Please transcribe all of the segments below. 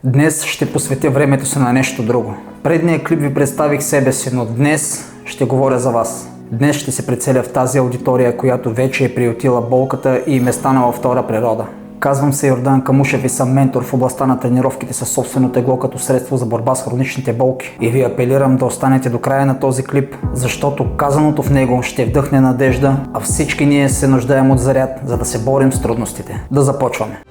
Днес ще посветя времето си на нещо друго. Предния клип ви представих себе си, но днес ще говоря за вас. Днес ще се прицеля в тази аудитория, която вече е приютила болката и им е станала втора природа. Казвам се Йордан Камушев и съм ментор в областта на тренировките със собствено тегло като средство за борба с хроничните болки. И ви апелирам да останете до края на този клип, защото казаното в него ще вдъхне надежда, а всички ние се нуждаем от заряд, за да се борим с трудностите. Да започваме!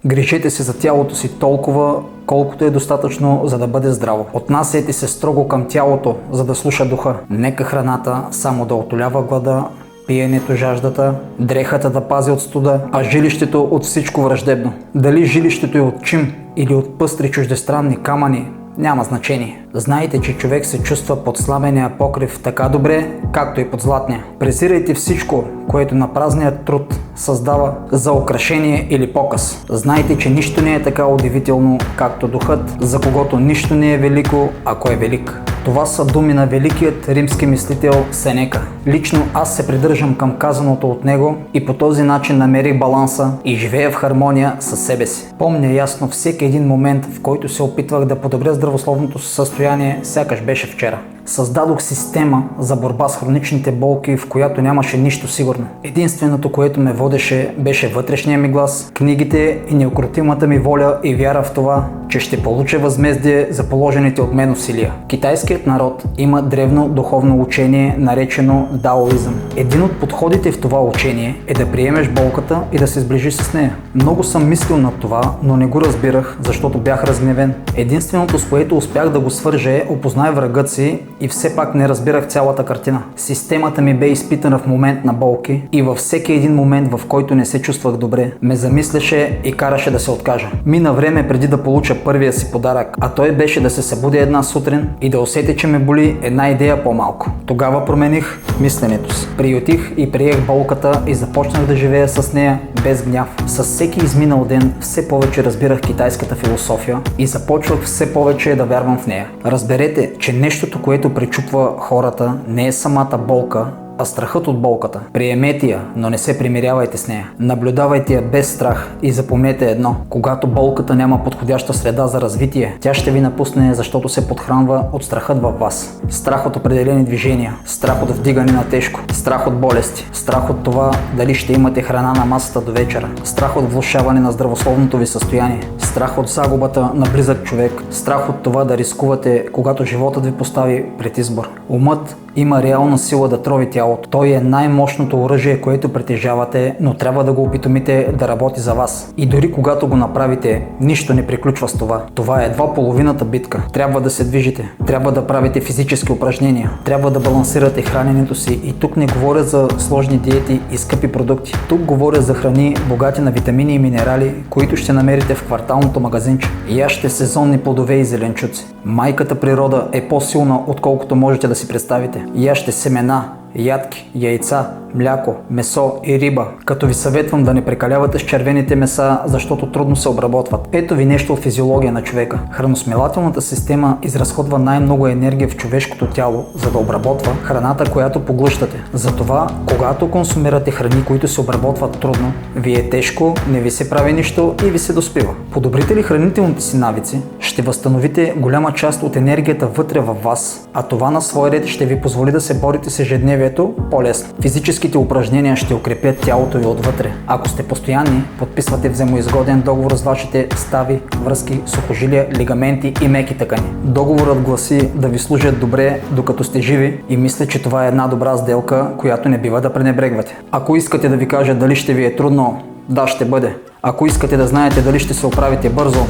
Грижете се за тялото си толкова, колкото е достатъчно, за да бъде здраво. Отнасяйте се строго към тялото, за да слуша духа. Нека храната само да отолява глада, пиенето жаждата, дрехата да пази от студа, а жилището от всичко враждебно. Дали жилището е от чим или от пъстри чуждестранни камъни, няма значение. Знайте, че човек се чувства под сламения покрив така добре, както и под златния. Презирайте всичко, което на празният труд създава за украшение или показ. Знайте, че нищо не е така удивително, както духът, за когото нищо не е велико, ако е велик. Това са думи на великият римски мислител Сенека. Лично аз се придържам към казаното от него и по този начин намерих баланса и живея в хармония със себе си. Помня ясно всеки един момент, в който се опитвах да подобря здравословното състояние, сякаш беше вчера. Създадох система за борба с хроничните болки, в която нямаше нищо сигурно. Единственото, което ме водеше, беше вътрешния ми глас, книгите и неукротимата ми воля и вяра в това, че ще получа възмездие за положените от мен усилия. Китайският народ има древно духовно учение, наречено даоизъм. Един от подходите в това учение е да приемеш болката и да се сближиш с нея. Много съм мислил над това, но не го разбирах, защото бях разгневен. Единственото, с което успях да го свържа е опознай врагът си и все пак не разбирах цялата картина. Системата ми бе изпитана в момент на болки и във всеки един момент, в който не се чувствах добре, ме замисляше и караше да се откажа. Мина време преди да получа първия си подарък, а той беше да се събудя една сутрин и да усетя, че ме боли една идея по-малко. Тогава промених мисленето си. Приютих и приех болката и започнах да живея с нея без гняв. С всеки изминал ден все повече разбирах китайската философия и започвах все повече да вярвам в нея. Разберете, че нещото, което пречупва хората, не е самата болка, а страхът от болката. Приемете я, но не се примирявайте с нея. Наблюдавайте я без страх и запомнете едно. Когато болката няма подходяща среда за развитие, тя ще ви напусне, защото се подхранва от страхът във вас. Страх от определени движения, страх от вдигане на тежко, страх от болести, страх от това дали ще имате храна на масата до вечера, страх от влошаване на здравословното ви състояние, страх от загубата на близък човек, страх от това да рискувате, когато животът ви постави пред избор. Умът има реална сила да трови тялото. Той е най-мощното оръжие, което притежавате, но трябва да го опитомите да работи за вас. И дори когато го направите, нищо не приключва с това. Това е едва половината битка. Трябва да се движите, трябва да правите физически упражнения, трябва да балансирате храненето си. И тук не говоря за сложни диети и скъпи продукти. Тук говоря за храни, богати на витамини и минерали, които ще намерите в кварталното магазинче. Яжте сезонни плодове и зеленчуци. Майката природа е по-силна, отколкото можете да си представите. Яжте семена, ядки, яйца, мляко, месо и риба, като ви съветвам да не прекалявате с червените меса, защото трудно се обработват. Ето ви нещо от физиология на човека. Храносмилателната система изразходва най-много енергия в човешкото тяло, за да обработва храната, която поглъщате. Затова, когато консумирате храни, които се обработват трудно, ви е тежко, не ви се прави нищо и ви се доспива. Подобрите ли хранителните си навици, ще възстановите голяма част от енергията вътре във вас, а това на свой ред ще ви позволи да се борите с ежедневието по-лесно. Физическите упражнения ще укрепят тялото ви отвътре. Ако сте постоянни, подписвате взаимоизгоден договор с вашите стави, връзки, сухожилия, лигаменти и меки тъкани. Договорът гласи да ви служат добре докато сте живи и мисля, че това е една добра сделка, която не бива да пренебрегвате. Ако искате да ви кажа дали ще ви е трудно, да, ще бъде. Ако искате да знаете дали ще се оправите бързо,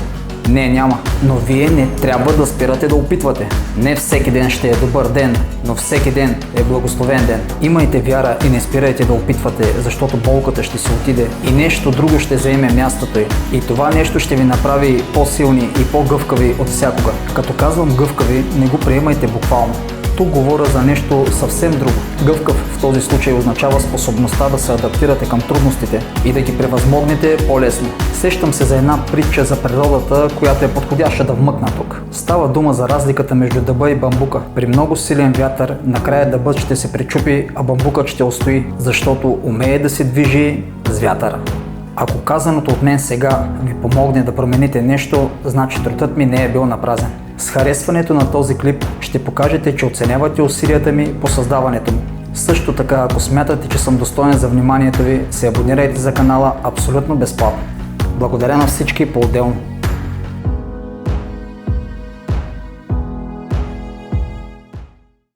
не, няма. Но вие не трябва да спирате да опитвате. Не всеки ден ще е добър ден, но всеки ден е благословен ден. Имайте вяра и не спирайте да опитвате, защото болката ще се отиде и нещо друго ще заеме мястото й. И това нещо ще ви направи по-силни и по-гъвкави от всякога. Като казвам гъвкави, не го приемайте буквално. тук говоря за нещо съвсем друго. Гъвкав в този случай означава способността да се адаптирате към трудностите и да ги превъзмогнете по-лесно. Сещам се за една притча за природата, която е подходяща да вмъкна тук. Става дума за разликата между дъба и бамбука. При много силен вятър, накрая дъбът ще се пречупи, а бамбукът ще устои, защото умее да се движи с вятъра. Ако казаното от мен сега ви помогне да промените нещо, значи трудът ми не е бил напразен. С харесването на този клип ще покажете, че оценявате усилията ми по създаването му. Също така, ако смятате, че съм достоен за вниманието ви, се абонирайте за канала абсолютно безплатно. Благодаря на всички по-отделно.